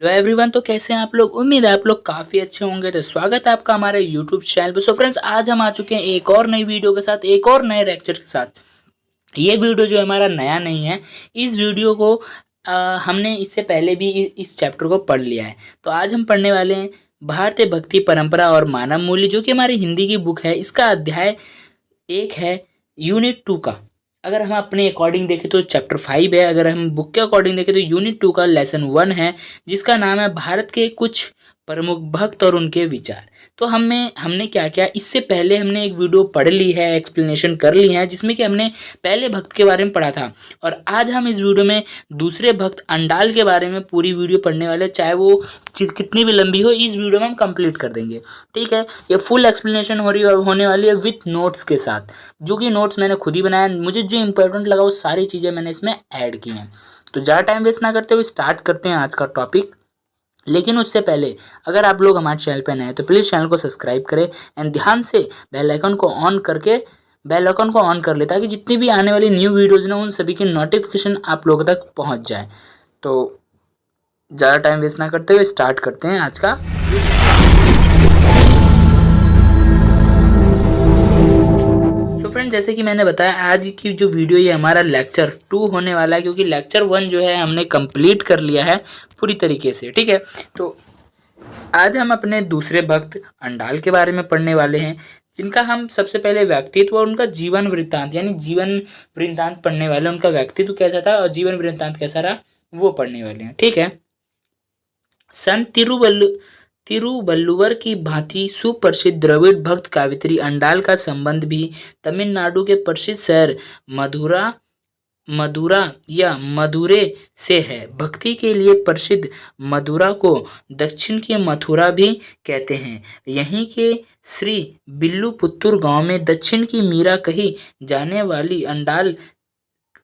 Hello everyone. तो कैसे हैं आप लोग? उम्मीद है आप लोग काफ़ी अच्छे होंगे। तो स्वागत है आपका हमारे यूट्यूब चैनल पर। सो फ्रेंड्स, आज हम आ चुके हैं एक और नई वीडियो के साथ, एक और नए लेक्चर के साथ। ये वीडियो जो हमारा नया नहीं है, इस वीडियो को हमने इससे पहले भी इस चैप्टर को पढ़ लिया है। तो आज हम पढ़ने वाले हैं भारतीय भक्ति परंपरा और मानव मूल्य, जो कि हमारी हिंदी की बुक है। इसका अध्याय एक है यूनिट 2 का। अगर हम अपने अकॉर्डिंग देखें तो चैप्टर 5 है। अगर हम बुक के अकॉर्डिंग देखें तो यूनिट 2 का लेसन 1 है, जिसका नाम है भारत के कुछ प्रमुख भक्त और उनके विचार। तो हमने क्या किया, इससे पहले हमने एक वीडियो पढ़ ली है, एक्सप्लेनेशन कर ली है, जिसमें कि हमने पहले भक्त के बारे में पढ़ा था। और आज हम इस वीडियो में दूसरे भक्त अंडाल के बारे में पूरी वीडियो पढ़ने वाले, चाहे वो कितनी भी लंबी हो, इस वीडियो में हम कंप्लीट कर देंगे। ठीक है, ये फुल एक्सप्लेनेशन होने वाली है विथ नोट्स के साथ, जो कि नोट्स मैंने खुद ही बनाया। मुझे जो इंपॉर्टेंट लगा वो सारी चीज़ें मैंने इसमें ऐड की हैं। तो ज़्यादा टाइम वेस्ट ना करते हुए स्टार्ट करते हैं आज का टॉपिक। लेकिन उससे पहले, अगर आप लोग हमारे चैनल पर नए हैं तो प्लीज़ चैनल को सब्सक्राइब करें एंड ध्यान से बेल आइकन को ऑन कर ले, ताकि जितनी भी आने वाली न्यू वीडियोज़ ना, उन सभी की नोटिफिकेशन आप लोगों तक पहुंच जाए। तो ज़्यादा टाइम वेस्ट ना करते हुए स्टार्ट करते हैं आज का। तो फ्रेंड, जैसे कि मैंने बताया, आज की जो वीडियो ये हमारा लेक्चर 2 होने वाला है, क्योंकि लेक्चर 1 जो है हमने कंप्लीट कर लिया है पूरी तरीके से। ठीक है, तो आज हम अपने दूसरे भक्त अंडाल के बारे में पढ़ने वाले हैं, जिनका हम सबसे पहले व्यक्तित्व और उनका जीवन वृत्तांत, यानी जीवन वृत्तांत पढ़ने वाले। उनका व्यक्तित्व कैसा था और जीवन वृत्तांत कैसा रहा, वो पढ़ने वाले हैं। ठीक है, संत तिरुवल्लुवर की भांति सुप्रसिद्ध द्रविड़ भक्त कावित्री अंडाल का संबंध भी तमिलनाडु के प्रसिद्ध शहर मधुरा मदुरा या मदुरै से है। भक्ति के लिए प्रसिद्ध मदुरा को दक्षिण की मथुरा भी कहते हैं। यहीं के श्री बिल्लुपुत्तूर गांव में दक्षिण की मीरा कही जाने वाली अंडाल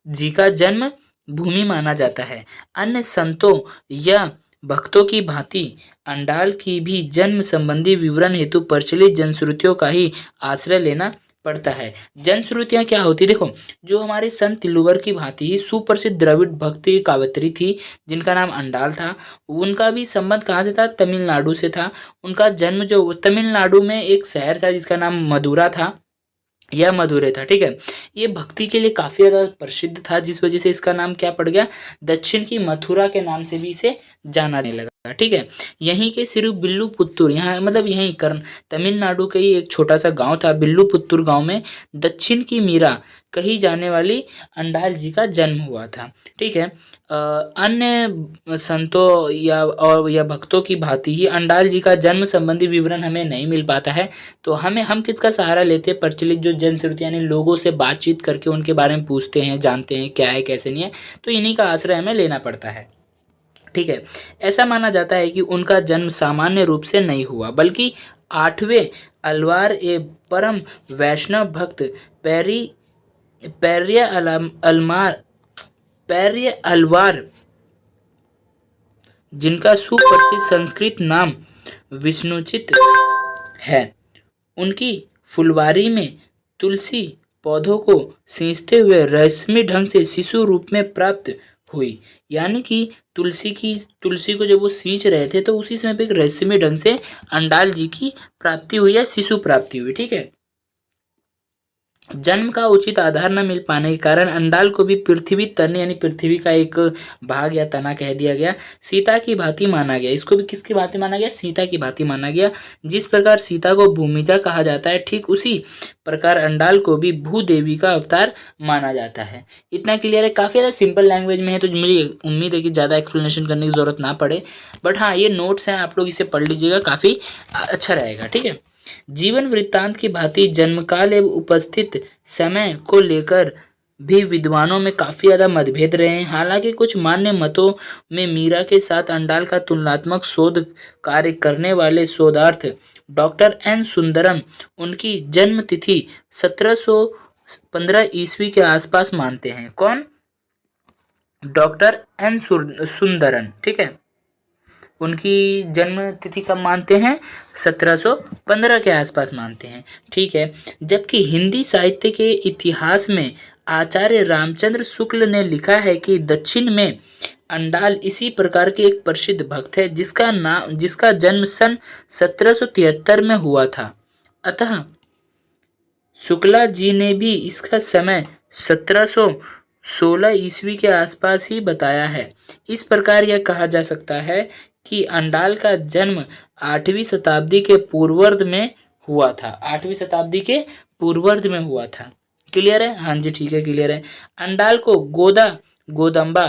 जी का जन्म भूमि माना जाता है। अन्य संतों या भक्तों की भांति अंडाल की भी जन्म संबंधी विवरण हेतु प्रचलित जनश्रुतियों का ही आश्रय लेना पड़ता है। जनश्रुतियाँ क्या होती, देखो, जो हमारे संत तिलुवर की भांति ही सुप्रसिद्ध द्रविड़ भक्ति कावित्री थी, जिनका नाम अंडाल था, उनका भी संबंध कहाँ से था? तमिलनाडु से था। उनका जन्म जो तमिलनाडु में एक शहर था जिसका नाम मदुरा था या मदुरै था। ठीक है, ये भक्ति के लिए काफ़ी ज़्यादा प्रसिद्ध था, जिस वजह से इसका नाम क्या पड़ गया, दक्षिण की मथुरा के नाम से भी इसे जाना जाने लगा। ठीक है, यहीं के सिर्फ बिल्लुपुत्तूर, यहाँ मतलब यहीं तमिलनाडु का ही एक छोटा सा गांव था, बिल्लुपुत्तूर गांव में दक्षिण की मीरा कही जाने वाली अंडाल जी का जन्म हुआ था। ठीक है, अन्य संतों या भक्तों की भांति ही अंडाल जी का जन्म संबंधी विवरण हमें नहीं मिल पाता है। तो हम किसका सहारा लेते हैं? प्रचलित जो जनश्रुति, यानी लोगों से बातचीत करके उनके बारे में पूछते हैं, जानते हैं क्या है कैसे नहीं है। तो इन्हीं का आश्रय हमें लेना पड़ता है। ठीक है, ऐसा माना जाता है कि उनका जन्म सामान्य रूप से नहीं हुआ, बल्कि 8वें अलवार ए परम वैष्णव भक्त पैर्य अलवार, जिनका सुप्रसिद्ध संस्कृत नाम विष्णुचित है, उनकी फुलवारी में तुलसी पौधों को सींचते हुए रहस्यमय ढंग से शिशु रूप में प्राप्त हुई। यानी कि तुलसी को जब वो सींच रहे थे तो उसी समय पे एक रहस्यमय ढंग से अंडाल जी की प्राप्ति हुई या शिशु प्राप्ति हुई। ठीक है, जन्म का उचित आधार न मिल पाने के कारण अंडाल को भी पृथ्वी तन, यानी पृथ्वी का एक भाग या तना कह दिया गया, सीता की भांति माना गया। इसको भी किसकी भांति माना गया? सीता की भांति माना गया। जिस प्रकार सीता को भूमिजा कहा जाता है, ठीक उसी प्रकार अंडाल को भी भूदेवी का अवतार माना जाता है। इतना क्लियर है, काफ़ी ज़्यादा सिंपल लैंग्वेज में है, तो मुझे उम्मीद है कि ज़्यादा एक्सप्लेनेशन करने की ज़रूरत ना पड़े। बट हाँ, ये नोट्स हैं, आप लोग इसे पढ़ लीजिएगा, काफ़ी अच्छा रहेगा। ठीक है, जीवन वृत्तांत की भांति जन्मकाल एवं उपस्थित समय को लेकर भी विद्वानों में काफ़ी ज़्यादा मतभेद रहे हैं। हालांकि कुछ मान्य मतों में मीरा के साथ अंडाल का तुलनात्मक शोध कार्य करने वाले शोधार्थ डॉक्टर एन सुंदरम उनकी जन्म तिथि 1715 ईस्वी के आसपास मानते हैं। कौन? Doctor N Sundaran. ठीक है, उनकी जन्म तिथि कब मानते हैं? 1715 के आसपास मानते हैं। ठीक है, जबकि हिंदी साहित्य के इतिहास में आचार्य रामचंद्र शुक्ल ने लिखा है कि दक्षिण में अंडाल इसी प्रकार के एक प्रसिद्ध भक्त है जिसका जन्म सन 1773 में हुआ था। अतः शुक्ला जी ने भी इसका समय 1716 ईस्वी के आसपास ही बताया है। इस प्रकार यह कहा जा सकता है कि अंडाल का जन्म 8वीं शताब्दी के पूर्वार्ध में हुआ था। 8वीं शताब्दी के पूर्वार्ध में हुआ था। क्लियर है? हाँ जी, ठीक है, क्लियर है। अंडाल को गोदा, गोदम्बा,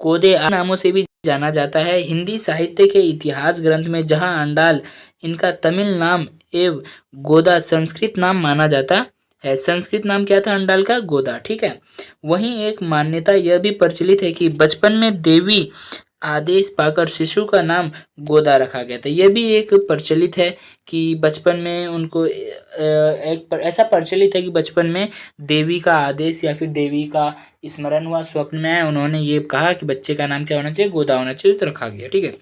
कोदे नामों से भी जाना जाता है। हिंदी साहित्य के इतिहास ग्रंथ में जहां अंडाल इनका तमिल नाम एवं गोदा संस्कृत नाम माना जाता है। संस्कृत नाम क्या था अंडाल का? गोदा। ठीक है। वहीं एक मान्यता यह भी प्रचलित है कि बचपन में देवी आदेश पाकर शिशु का नाम गोदा रखा गया था। यह भी एक प्रचलित है कि बचपन में उनको ऐसा प्रचलित है कि बचपन में देवी का आदेश या फिर देवी का स्मरण हुआ, स्वप्न में आया, उन्होंने ये कहा कि बच्चे का नाम क्या होना चाहिए? गोदा होना चाहिए, तो रखा गया। ठीक है।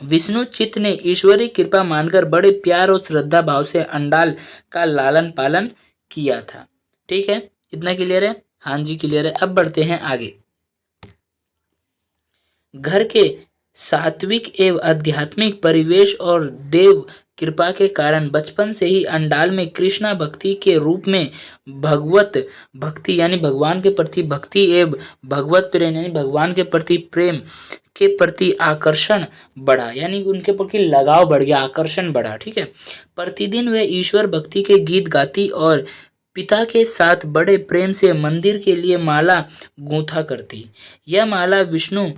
विष्णु चित्त ने ईश्वरी कृपा मानकर बड़े प्यार और श्रद्धा भाव से अंडाल का लालन पालन किया था। ठीक है, इतना क्लियर है? हाँ जी, क्लियर है। अब बढ़ते हैं आगे। घर के सात्विक एवं आध्यात्मिक परिवेश और देव कृपा के कारण बचपन से ही अंडाल में कृष्णा भक्ति के रूप में भगवत भक्ति यानी भगवान के प्रति भक्ति एवं भगवत प्रेम यानी भगवान के प्रति प्रेम के प्रति आकर्षण बढ़ा, यानी उनके प्रति लगाव बढ़ गया, आकर्षण बढ़ा। ठीक है। प्रतिदिन वे ईश्वर भक्ति के गीत गाती और पिता के साथ बड़े प्रेम से मंदिर के लिए माला गूंथा करती। यह माला विष्णु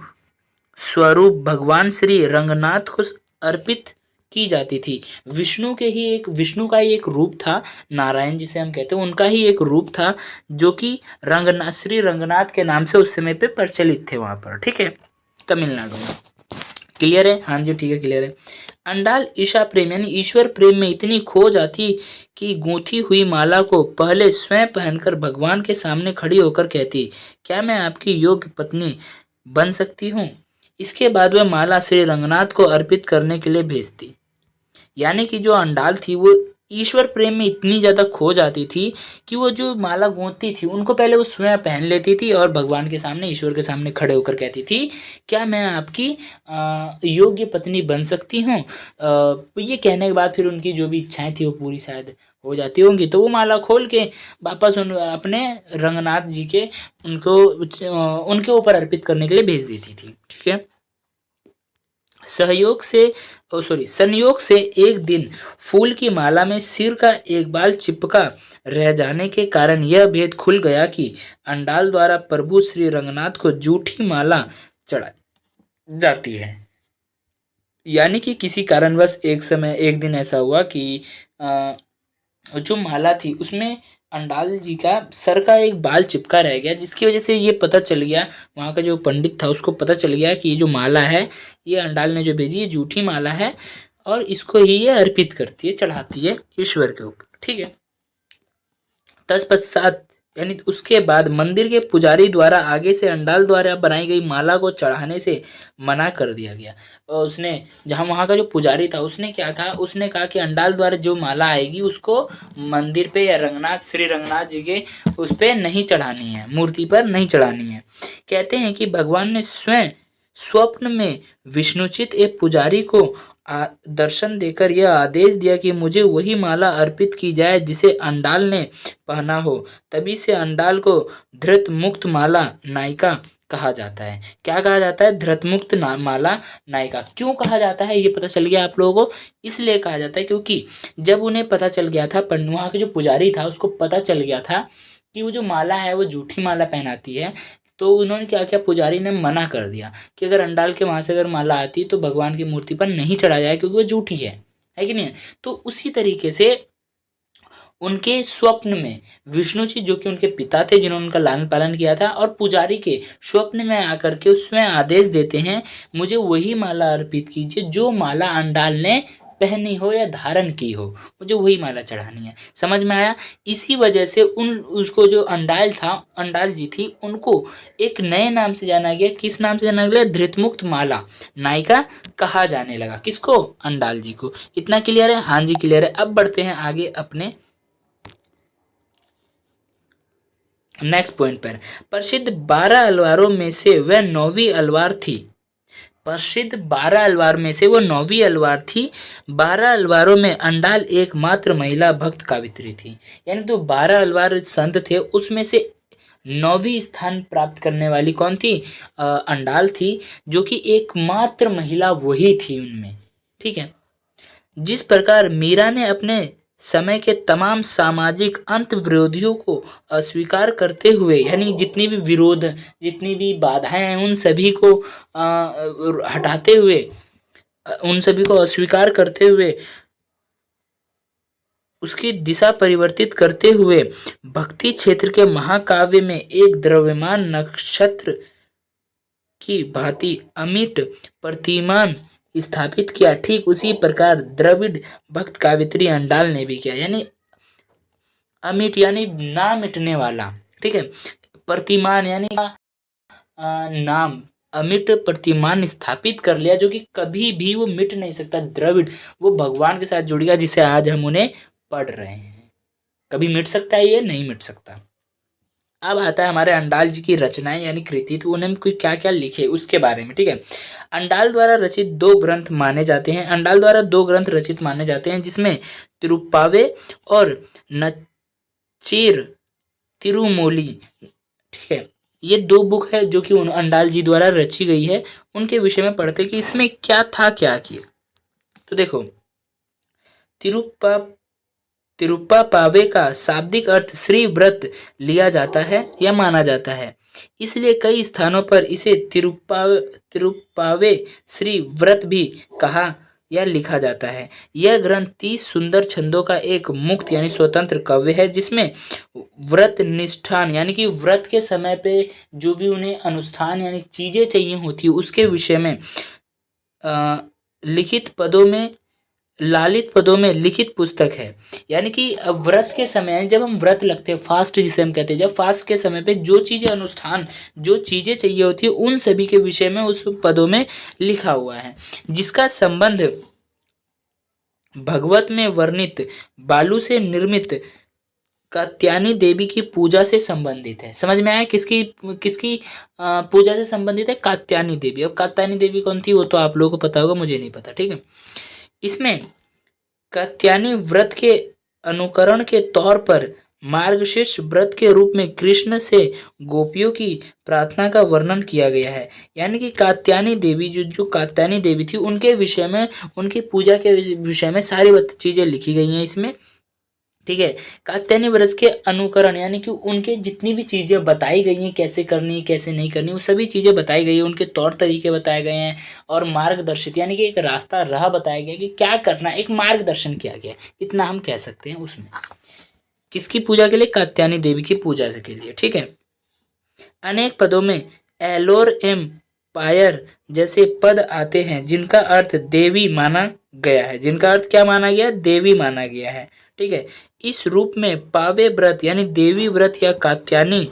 स्वरूप भगवान श्री रंगनाथ को अर्पित की जाती थी। विष्णु का ही एक रूप था, नारायण जिसे हम कहते हैं, उनका ही एक रूप था जो कि श्री रंगनाथ के नाम से उस समय पे प्रचलित थे वहां पर। ठीक है, तमिलनाडु में। क्लियर है? हाँ जी, ठीक है, क्लियर है। अंडाल ईशा प्रेम यानी ईश्वर प्रेम में इतनी खो जाती कि गूंथी हुई माला को पहले स्वयं पहनकर भगवान के सामने खड़ी होकर कहती, क्या मैं आपकी योग्य पत्नी बन सकती हूँ? इसके बाद वह माला श्री रंगनाथ को अर्पित करने के लिए भेजती। यानी कि जो अंडाल थी वो ईश्वर प्रेम में इतनी ज्यादा खो जाती थी कि वो जो माला गूंथती थी उनको पहले वो स्वयं पहन लेती थी और भगवान के सामने, ईश्वर के सामने खड़े होकर कहती थी, क्या मैं आपकी योग्य पत्नी बन सकती हूँ? ये कहने के बाद फिर उनकी जो भी इच्छाएं थी वो पूरी शायद हो जाती होंगी, तो वो माला खोल के वापस अपने रंगनाथ जी के उनके ऊपर अर्पित करने के लिए भेज देती थी। ठीक है। संयोग से एक दिन फूल की माला में सिर का एक बाल चिपका रह जाने के कारण यह भेद खुल गया कि अंडाल द्वारा प्रभु श्री रंगनाथ को जूठी माला चढ़ाई जाती है। यानी कि किसी कारणवश एक दिन ऐसा हुआ कि जो माला थी उसमें अंडाल जी का सर का एक बाल चिपका रह गया, जिसकी वजह से ये पता चल गया, वहाँ का जो पंडित था उसको पता चल गया कि ये जो माला है ये अंडाल ने जो भेजी ये जूठी माला है और इसको ही ये अर्पित करती है, चढ़ाती है ईश्वर के ऊपर। ठीक है। तत्पश्चात यानी उसके बाद मंदिर के पुजारी द्वारा आगे से अंडाल द्वारा बनाई गई माला को चढ़ाने से मना कर दिया गया। और उसने जहाँ वहाँ का जो पुजारी था उसने क्या कहा, उसने कहा कि अंडाल द्वारा जो माला आएगी उसको मंदिर पे या श्री रंगनाथ जी के उस पे नहीं चढ़ानी है, मूर्ति पर नहीं चढ़ानी है। कहते हैं कि भगवान ने स्वयं स्वप्न में विष्णुचित एक पुजारी को दर्शन देकर यह आदेश दिया कि मुझे वही माला अर्पित की जाए जिसे अंडाल ने पहना हो। तभी से अंडाल को धृत मुक्त माला नायिका कहा जाता है। क्या कहा जाता है? धृत मुक्त माला नायिका। क्यों कहा जाता है ये पता चल गया आप लोगों को? इसलिए कहा जाता है क्योंकि जब उन्हें पता चल गया था, वहाँ के जो पुजारी था उसको पता चल गया था कि वो जो माला है वो जूठी माला पहनाती है, तो उन्होंने क्या किया, पुजारी ने मना कर दिया कि अगर अंडाल के वहाँ से अगर माला आती तो भगवान की मूर्ति पर नहीं चढ़ा जाए क्योंकि वो जूठी है कि नहीं? तो उसी तरीके से उनके स्वप्न में विष्णु जी जो कि उनके पिता थे जिन्होंने उनका लालन पालन किया था, और पुजारी के स्वप्न में आकर के उसमें आदेश देते हैं मुझे वही माला अर्पित कीजिए जो माला अंडाल ने पहनी हो या धारण की हो, मुझे वही माला चढ़ानी है। समझ में आया? इसी वजह से उसको जो अंडाल जी थी उनको एक नए नाम से जाना गया। किस नाम से जाना गया? धृतमुक्त माला नायिका कहा जाने लगा। किसको? अंडाल जी को। इतना क्लियर है? हाँ जी, क्लियर है। अब बढ़ते हैं आगे अपने नेक्स्ट पॉइंट पर, प्रसिद्ध 12 अलवारों में से वह 9वीं अलवार थी। प्रसिद्ध 12 अलवार में से वो 9वीं अलवार थी। 12 अलवारों में अंडाल एकमात्र महिला भक्त कावित्री थी। यानी तो 12 अलवार संत थे, उसमें से 9वीं स्थान प्राप्त करने वाली कौन थी? अंडाल थी, जो कि एकमात्र महिला वही थी उनमें। ठीक है। जिस प्रकार मीरा ने अपने समय के तमाम सामाजिक अंत विरोधियों को अस्वीकार करते हुए, यानी जितनी भी विरोध, जितनी भी बाधाएं हैं, उन सभी को हटाते हुए, उन सभी को अस्वीकार करते हुए, उसकी दिशा परिवर्तित करते हुए भक्ति क्षेत्र के महाकाव्य में एक द्रव्यमान नक्षत्र की भांति अमिट प्रतिमान स्थापित किया। ठीक उसी प्रकार द्रविड़ भक्त कावित्री अंडाल ने भी किया। यानी अमिट यानी ना मिटने वाला, ठीक है। प्रतिमान यानी नाम, अमिट प्रतिमान स्थापित कर लिया, जो कि कभी भी वो मिट नहीं सकता। द्रविड़ वो भगवान के साथ जुड़ गया, जिसे आज हम उन्हें पढ़ रहे हैं। कभी मिट सकता है? ये नहीं मिट सकता। अब आता है हमारे अंडाल जी की रचनाएं यानी कृति, तो उन्होंने क्या क्या लिखे उसके बारे में। ठीक है। अंडाल द्वारा रचित 2 ग्रंथ माने जाते हैं। अंडाल द्वारा 2 ग्रंथ रचित माने जाते हैं, जिसमें तिरुप्पावे और नचीर तिरुमोली, ठीक है, ये 2 बुक है जो कि अंडाल जी द्वारा रची गई है। उनके विषय में पढ़ते कि इसमें क्या था, क्या किया। तो देखो, तिरुप्पा पावे का शाब्दिक अर्थ श्री व्रत लिया जाता है या माना जाता है, इसलिए कई स्थानों पर इसे तिरुप्पावे श्री व्रत भी कहा या लिखा जाता है। यह ग्रंथ 30 सुंदर छंदों का एक मुक्त यानी स्वतंत्र काव्य है, जिसमें व्रत निष्ठान यानी कि व्रत के समय पे जो भी उन्हें अनुष्ठान यानी चीजें चाहिए होती है, उसके विषय में लिखित पदों में, लालित पदों में लिखित पुस्तक है। यानी कि व्रत के समय, जब हम व्रत लगते हैं, फास्ट जिसे हम कहते हैं, जब फास्ट के समय पे जो चीजें अनुष्ठान, जो चीजें चाहिए होती है, उन सभी के विषय में उस पदों में लिखा हुआ है, जिसका संबंध भगवत में वर्णित बालू से निर्मित कात्यायनी देवी की पूजा से संबंधित है। समझ में आया? किसकी किसकी पूजा से संबंधित है? कात्यायनी देवी। अब कात्यायनी देवी कौन थी वो तो आप लोगों को पता होगा, मुझे नहीं पता। ठीक है। इसमें कात्यायनी व्रत के अनुकरण के तौर पर मार्गशीर्ष व्रत के रूप में कृष्ण से गोपियों की प्रार्थना का वर्णन किया गया है। यानी कि कात्यायनी देवी, जो कात्यायनी देवी थी, उनके विषय में, उनकी पूजा के विषय में सारी चीजें लिखी गई हैं इसमें। ठीक है। कात्यायनी व्रत के अनुकरण यानी कि उनके जितनी भी चीजें बताई गई हैं, कैसे करनी है कैसे नहीं करनी, वो सभी चीजें बताई गई है, उनके तौर तरीके बताए गए हैं, और मार्गदर्शित यानी कि एक रास्ता राह बताया गया कि क्या करना, एक मार्गदर्शन किया गया, इतना हम कह सकते हैं उसमें। किसकी पूजा के लिए? कात्यायनी देवी की पूजा के लिए। ठीक है। अनेक पदों में एलोर एम पायर जैसे पद आते हैं, जिनका अर्थ देवी माना गया है। जिनका अर्थ क्या माना गया? देवी माना गया है। ठीक है। इस रूप में पावे व्रत यानी देवी व्रत या कात्यायनी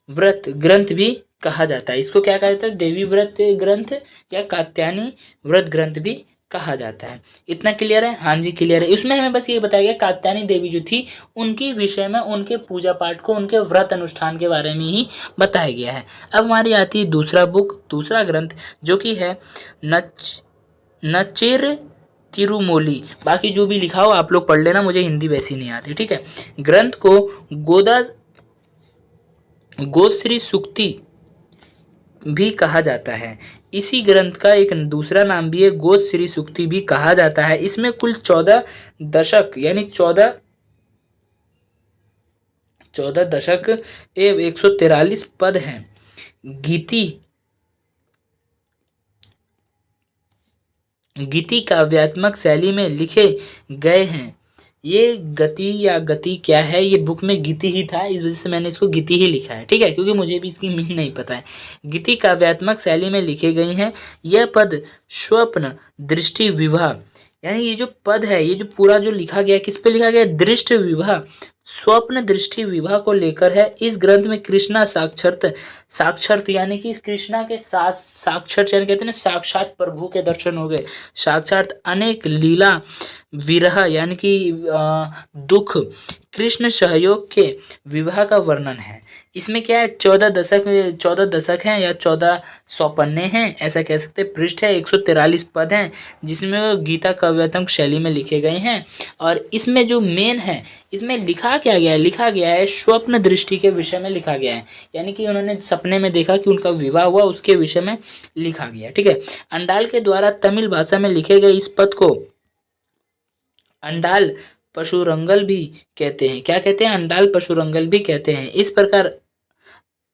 व्रत ग्रंथ भी कहा जाता है। इसको क्या कहा जाता है? देवी व्रत ग्रंथ या कात्यायनी व्रत ग्रंथ भी कहा जाता है। इतना क्लियर है? हाँ जी क्लियर है। इसमें हमें बस ये बताया गया कात्यायनी देवी जो थी, उनके विषय में, उनके पूजा पाठ को, उनके व्रत अनुष्ठान के बारे में ही बताया गया है। अब हमारी आती है दूसरा बुक, दूसरा ग्रंथ, जो कि है नचेर तिरुमोली। बाकी जो भी लिखा हो आप लोग पढ़ लेना, मुझे हिंदी वैसी नहीं आती। ठीक है। ग्रंथ को गोश्री सुक्ति भी कहा जाता है। इसी ग्रंथ का एक दूसरा नाम भी है, गोश्री सुक्ति भी कहा जाता है। इसमें कुल 14 दशक यानी 14 दशक एवं 143 पद हैं। गीति काव्यात्मक शैली में लिखे गए हैं। ये गति क्या है, ये बुक में गीति ही था, इस वजह से मैंने इसको गीति ही लिखा है। ठीक है, क्योंकि मुझे भी इसकी मीन नहीं पता है। गीति काव्यात्मक शैली में लिखे गए हैं। यह पद स्वप्न दृष्टि विवाह, यानी ये जो पद है, ये जो पूरा जो लिखा गया, किस पे लिखा गया? दृष्टि विवाह स्वप्न दृष्टि विवाह को लेकर है। इस ग्रंथ में कृष्णा साक्षात यानी कि कृष्णा के साथ साक्षात यानी कहते हैं ना साक्षात प्रभु के दर्शन हो गए। साक्षात अनेक लीला विरह यानी कि दुख कृष्ण सहयोग के विवाह का वर्णन है। इसमें क्या है 14 दशक हैं या 1400 पन्ने हैं ऐसा कह सकते हैं। पृष्ठ है 143 पद हैं जिसमें वो गीता काव्यात्मक शैली में लिखे गए हैं। और इसमें जो मेन है इसमें लिखा क्या गया है, लिखा गया है स्वप्न दृष्टि के विषय में लिखा गया है। यानी कि उन्होंने सपने में देखा कि उनका विवाह हुआ उसके विषय में लिखा गया। ठीक है। अंडाल के द्वारा तमिल भाषा में लिखे गए इस पद को अंडाल पशुरंगल भी कहते हैं। क्या कहते हैं? अंडाल पशुरंगल भी कहते हैं। इस प्रकार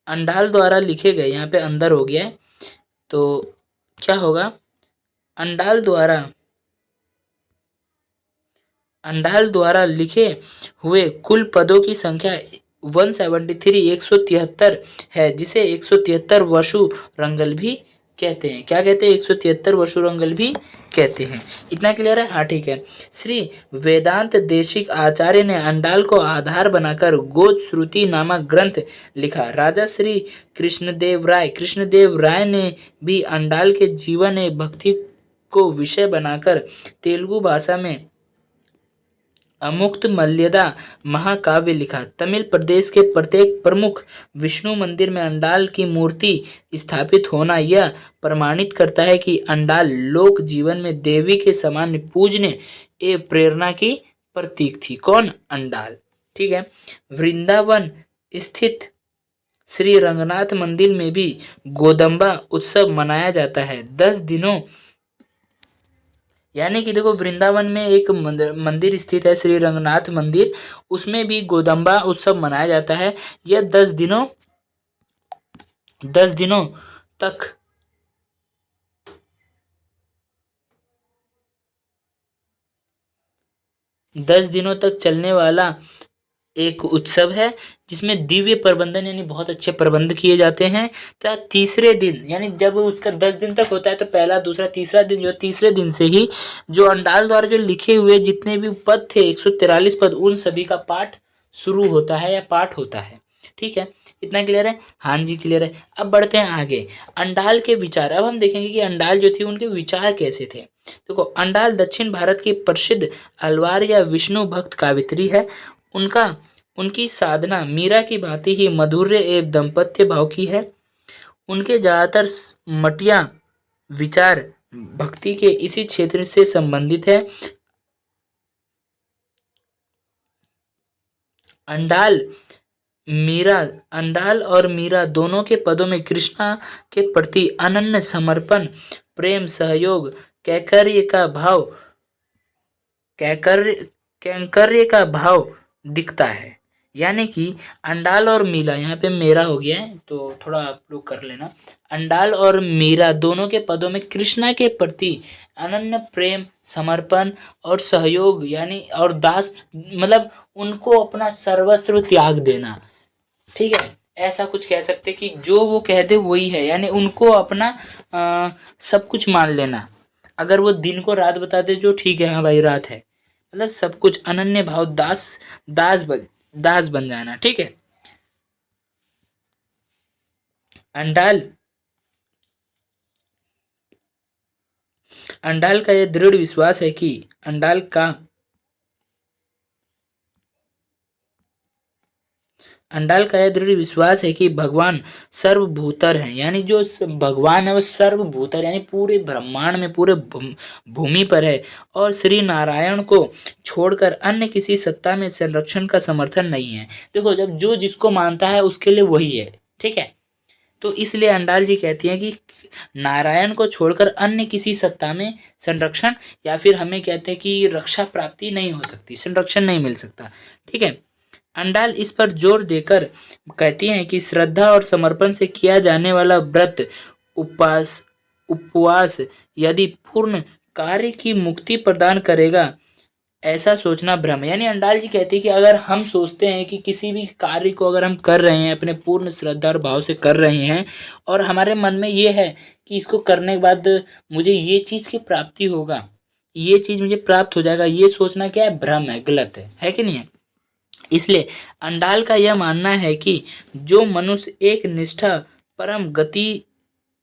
अंडाल द्वारा लिखे गए, यहाँ पे अंदर हो गया है तो क्या होगा, अंडाल द्वारा लिखे हुए कुल पदों की संख्या 173 है जिसे 173 वसु रंगल भी कहते हैं। क्या कहते हैं? 173 वसु रंगल भी कहते हैं। इतना क्लियर है? हाँ ठीक है। श्री वेदांत देशिक आचार्य ने अंडाल को आधार बनाकर गोद श्रुति नामक ग्रंथ लिखा। राजा श्री कृष्णदेव राय ने भी अंडाल के जीवन एवं भक्ति को विषय बनाकर तेलुगु भाषा में अमुक्त मल्यदा महाकाव्य लिखा। तमिल प्रदेश के प्रत्येक प्रमुख विष्णु मंदिर में अंडाल की मूर्ति स्थापित होना यह प्रमाणित करता है कि अंडाल लोक जीवन में देवी के समान पूजने एवं प्रेरणा की प्रतीक थी। कौन? अंडाल। ठीक है। वृंदावन स्थित श्री रंगनाथ मंदिर में भी गोदम्बा उत्सव मनाया जाता है 10 दिनों। यानी कि देखो वृंदावन में एक मंदिर स्थित है श्री रंगनाथ मंदिर, उसमें भी गोदम्बा उत्सव मनाया जाता है। यह 10 दिनों तक 10 दिनों तक चलने वाला एक उत्सव है जिसमें दिव्य प्रबंधन यानी बहुत अच्छे प्रबंध किए जाते हैं। तो तीसरे दिन यानी जब उसका 10 दिन तक होता है तो पहला दूसरा तीसरा दिन जो तीसरे दिन से ही जो अंडाल द्वारा जो लिखे हुए जितने भी पद थे 143 पद उन सभी का पाठ शुरू होता है या पाठ होता है। ठीक है। इतना क्लियर है? हाँ जी क्लियर है। अब बढ़ते हैं आगे। अंडाल के विचार। अब हम देखेंगे कि अंडाल जो थी उनके विचार कैसे थे। देखो अंडाल दक्षिण भारत की प्रसिद्ध अलवार या विष्णु भक्त कावित्री है। उनकी साधना मीरा की भांति ही मधुर्य एवं दाम्पत्य भाव की है। उनके ज्यादातर मटिया विचार भक्ति के इसी क्षेत्र से संबंधित है। अंडाल और मीरा दोनों के पदों में कृष्णा के प्रति अनन्य समर्पण, प्रेम, सहयोग, कैंकर्य का भाव दिखता है। यानी कि अंडाल और मीरा, यहाँ पे मेरा हो गया है तो थोड़ा आप लोग कर लेना। अंडाल और मीरा दोनों के पदों में कृष्णा के प्रति अनन्य प्रेम, समर्पण और सहयोग यानी और दास मतलब उनको अपना सर्वस्व त्याग देना। ठीक है। ऐसा कुछ कह सकते कि जो वो कह दे वही है, यानी उनको अपना सब कुछ मान लेना। अगर वो दिन को रात बता दे जो ठीक है हाँ भाई रात है, मतलब सब कुछ अनन्य भाव दास बन जाना। ठीक है। अंडाल का यह दृढ़ विश्वास है कि भगवान सर्वभूतर है। यानी जो भगवान है वो सर्वभूतर यानी पूरे ब्रह्मांड में पूरे भूमि पर है और श्री नारायण को छोड़कर अन्य किसी सत्ता में संरक्षण का समर्थन नहीं है। देखो जब जो जिसको मानता है उसके लिए वही है। ठीक है। तो इसलिए अंडाल जी कहती हैं कि नारायण को छोड़कर अन्य किसी सत्ता में संरक्षण या फिर हमें कहते हैं कि रक्षा प्राप्ति नहीं हो सकती, संरक्षण नहीं मिल सकता। ठीक है। अंडाल इस पर जोर देकर कहती हैं कि श्रद्धा और समर्पण से किया जाने वाला व्रत, उपवास यदि पूर्ण कार्य की मुक्ति प्रदान करेगा ऐसा सोचना भ्रम है। यानी अंडाल जी कहती है कि अगर हम सोचते हैं कि किसी भी कार्य को अगर हम कर रहे हैं अपने पूर्ण श्रद्धा और भाव से कर रहे हैं और हमारे मन में ये है कि इसको करने के बाद मुझे ये चीज़ की प्राप्ति होगा, ये चीज़ मुझे प्राप्त हो जाएगा, ये सोचना क्या है? भ्रम है, गलत है कि नहीं है? इसलिए अंडाल का यह मानना है कि जो मनुष्य एक निष्ठा, परम गति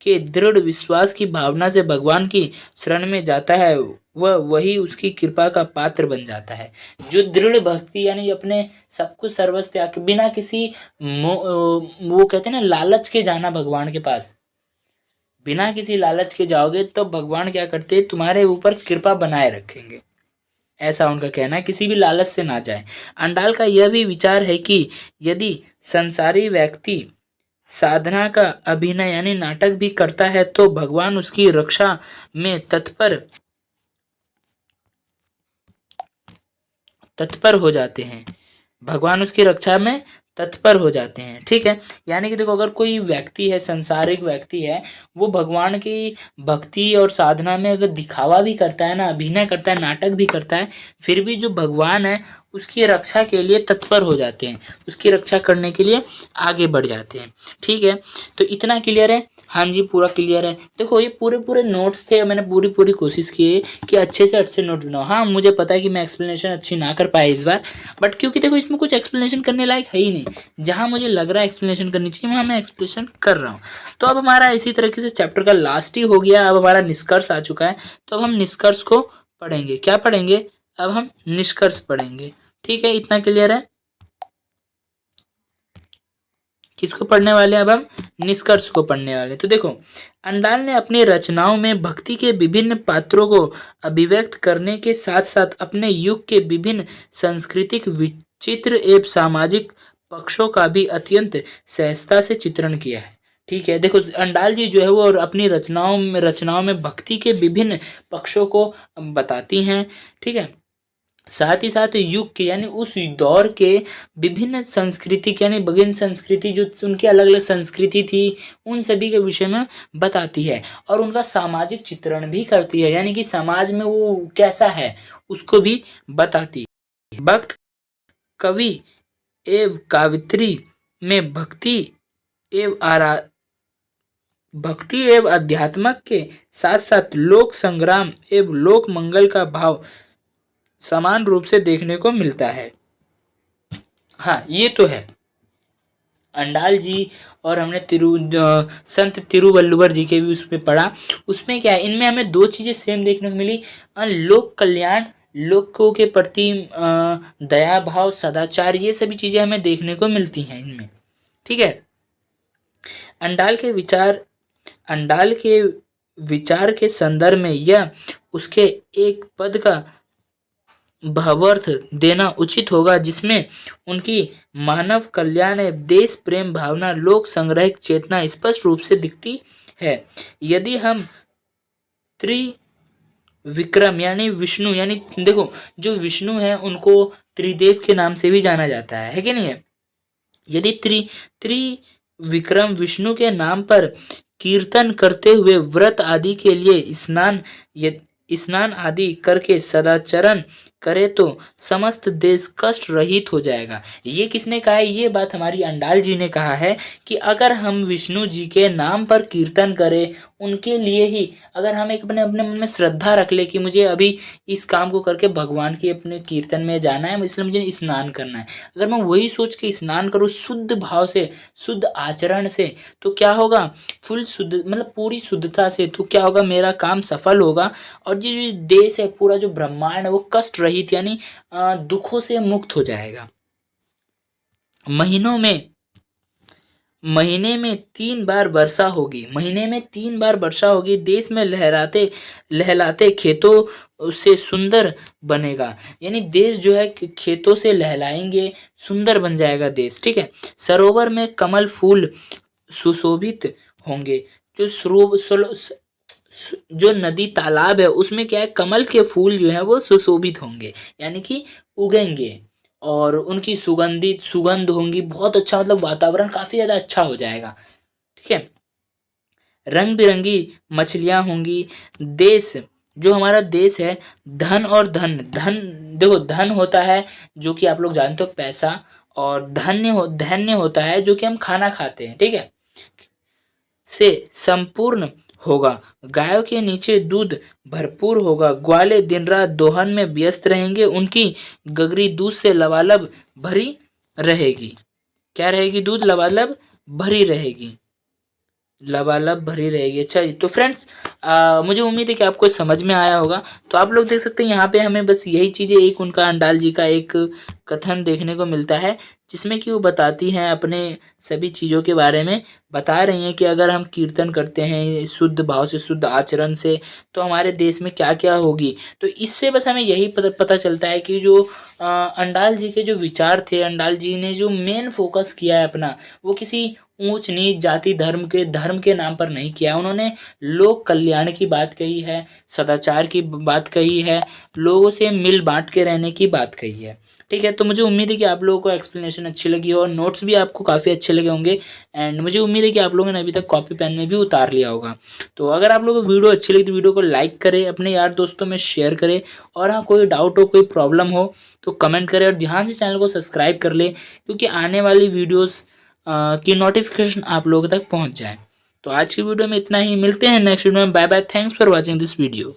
के दृढ़ विश्वास की भावना से भगवान की शरण में जाता है, वह वही उसकी कृपा का पात्र बन जाता है। जो दृढ़ भक्ति यानी अपने सब कुछ सर्वस्व त्याग के बिना किसी वो कहते हैं ना लालच के जाना भगवान के पास, बिना किसी लालच के जाओगे तो भगवान क्या करते हैं, तुम्हारे ऊपर कृपा बनाए रखेंगे। ऐसा उनका कहना है, किसी भी लालच से ना जाए। अंडाल का यह भी विचार है कि यदि संसारी व्यक्ति साधना का अभिनय यानी नाटक भी करता है तो भगवान उसकी रक्षा में तत्पर हो जाते हैं। भगवान उसकी रक्षा में तत्पर हो जाते हैं। ठीक है, यानी कि देखो अगर कोई व्यक्ति है, संसारिक व्यक्ति है, वो भगवान की भक्ति और साधना में अगर दिखावा भी करता है ना, अभिनय करता है, नाटक भी करता है, फिर भी जो भगवान है उसकी रक्षा के लिए तत्पर हो जाते हैं, उसकी रक्षा करने के लिए आगे बढ़ जाते हैं। ठीक है, तो इतना क्लियर है? हाँ जी, पूरा क्लियर है। देखो ये पूरे नोट्स थे, मैंने पूरी कोशिश की है कि अच्छे से अच्छे नोट बनाओ। हाँ, मुझे पता है कि मैं एक्सप्लेनेशन अच्छी ना कर पाया इस बार, बट क्योंकि देखो इसमें कुछ एक्सप्लेनेशन करने लायक है ही नहीं। जहाँ मुझे लग रहा है एक्सप्लेनेशन करनी चाहिए वहाँ मैं एक्सप्लेनेशन कर रहा हूँ। तो अब हमारा इसी तरीके से चैप्टर का लास्ट ही हो गया। अब हमारा निष्कर्ष आ चुका है, तो अब हम निष्कर्ष को पढ़ेंगे। क्या पढ़ेंगे? अब हम निष्कर्ष पढ़ेंगे। ठीक है, इतना क्लियर है? किसको पढ़ने वाले हैं? अब हम निष्कर्ष को पढ़ने वाले। तो देखो, अंडाल ने अपनी रचनाओं में भक्ति के विभिन्न पात्रों को अभिव्यक्त करने के साथ साथ अपने युग के विभिन्न सांस्कृतिक विचित्र एवं सामाजिक पक्षों का भी अत्यंत सहजता से चित्रण किया है। ठीक है, देखो अंडाल जी जो है वो अपनी रचनाओं में भक्ति के विभिन्न पक्षों को बताती हैं। ठीक है, साथ ही साथ युग के यानी उस दौर के विभिन्न सांस्कृतिक यानी विभिन्न संस्कृति जो उनकी अलग अलग संस्कृति थी उन सभी के विषय में बताती है, और उनका सामाजिक चित्रण भी करती है, यानी कि समाज में वो कैसा है उसको भी बताती है। भक्त कवि एवं कावित्री में भक्ति एवं अध्यात्मक के साथ साथ लोक संग्राम एवं लोक मंगल का भाव समान रूप से देखने को मिलता है। हाँ, ये तो है। अंडाल जी और हमने संत तिरुवल्लुवर जी के भी उसमें पढ़ा। उसमें क्या है, इनमें हमें दो चीजें सेम देखने को मिली। लोक कल्याण, लोगों के प्रति दया भाव, सदाचार, ये सभी चीजें हमें देखने को मिलती हैं इनमें। ठीक है, अंडाल के विचार के संदर्भ में यह उसके एक पद का भावार्थ देना उचित होगा जिसमें उनकी मानव कल्याण एवं देश प्रेम भावना, लोक संग्रह चेतना स्पष्ट रूप से दिखती है। यदि हम त्रिविक्रम यानी विष्णु, यानी देखो जो विष्णु है उनको त्रिदेव के नाम से भी जाना जाता है कि नहीं है? यदि त्रिविक्रम विष्णु के नाम पर कीर्तन करते हुए व्रत आदि के लिए स्नान आदि करके सदाचरण करे तो समस्त देश कष्ट रहित हो जाएगा। ये किसने कहा है? ये बात हमारी अंडाल जी ने कहा है कि अगर हम विष्णु जी के नाम पर कीर्तन करें, उनके लिए ही अगर हम एक अपने मन में श्रद्धा रख ले कि मुझे अभी इस काम को करके भगवान के अपने कीर्तन में जाना है, इसलिए मुझे स्नान करना है, अगर मैं वही सोच के स्नान करूँ शुद्ध भाव से, शुद्ध आचरण से, तो क्या होगा? फुल शुद्ध मतलब पूरी शुद्धता से, तो क्या होगा? मेरा काम सफल होगा और जो देश है, पूरा जो ब्रह्मांड है, वो कष्ट रहित यानी दुखों से मुक्त हो जाएगा। महीने में 3 बार वर्षा होगी, महीने में 3 बार वर्षा होगी। देश में लहलाते खेतों से सुंदर बनेगा, यानी देश जो है खेतों से लहलाएंगे, सुंदर बन जाएगा देश। ठीक है, सरोवर में कमल फूल सुशोभित होंगे। जो नदी तालाब है उसमें क्या है, कमल के फूल जो है वो सुशोभित होंगे, यानी कि उगेंगे, और उनकी सुगंध होंगी, बहुत अच्छा, मतलब वातावरण काफी ज्यादा अच्छा हो जाएगा। ठीक है, रंग बिरंगी मछलियां होंगी। देश जो हमारा देश है, धन देखो धन होता है जो कि आप लोग जानते हो पैसा, और धन्य होता है जो कि हम खाना खाते हैं। ठीक है, से संपूर्ण होगा, गायों के नीचे दूध भरपूर होगा, ग्वाले दिन रात दोहन में व्यस्त रहेंगे, उनकी गगरी दूध से लबालब भरी रहेगी। क्या रहेगी? दूध लबालब भरी रहेगी, लबालब भरी रहेगी। अच्छा जी, तो फ्रेंड्स मुझे उम्मीद है कि आपको समझ में आया होगा। तो आप लोग देख सकते हैं यहाँ पे हमें बस यही चीज़ें, एक उनका अंडाल जी का एक कथन देखने को मिलता है जिसमें कि वो बताती हैं अपने सभी चीज़ों के बारे में, बता रही हैं कि अगर हम कीर्तन करते हैं शुद्ध भाव से, शुद्ध आचरण से, तो हमारे देश में क्या क्या होगी। तो इससे बस हमें यही पता चलता है कि जो अंडाल जी के जो विचार थे, अंडाल जी ने जो मेन फोकस किया है अपना, वो किसी ऊंच नीच जाति धर्म के नाम पर नहीं किया। उन्होंने लोक कल्याण की बात कही है, सदाचार की बात कही है, लोगों से मिल बांट के रहने की बात कही है। ठीक है, तो मुझे उम्मीद है कि आप लोगों को एक्सप्लेनेशन अच्छी लगी हो और नोट्स भी आपको काफ़ी अच्छे लगे होंगे। एंड मुझे उम्मीद है कि आप लोगों ने अभी तक कॉपी पेन में भी उतार लिया होगा। तो अगर आप लोगों को वीडियो अच्छी लगी तो वीडियो को लाइक करें, अपने यार दोस्तों में शेयर करें, और हाँ कोई डाउट हो, कोई प्रॉब्लम हो तो कमेंट करें, और ध्यान से चैनल को सब्सक्राइब कर ले, क्योंकि आने वाली वीडियोस की नोटिफिकेशन आप लोगों तक पहुंच जाए। तो आज की वीडियो में इतना ही, मिलते हैं नेक्स्ट वीडियो में। Bye bye, thanks for watching this video.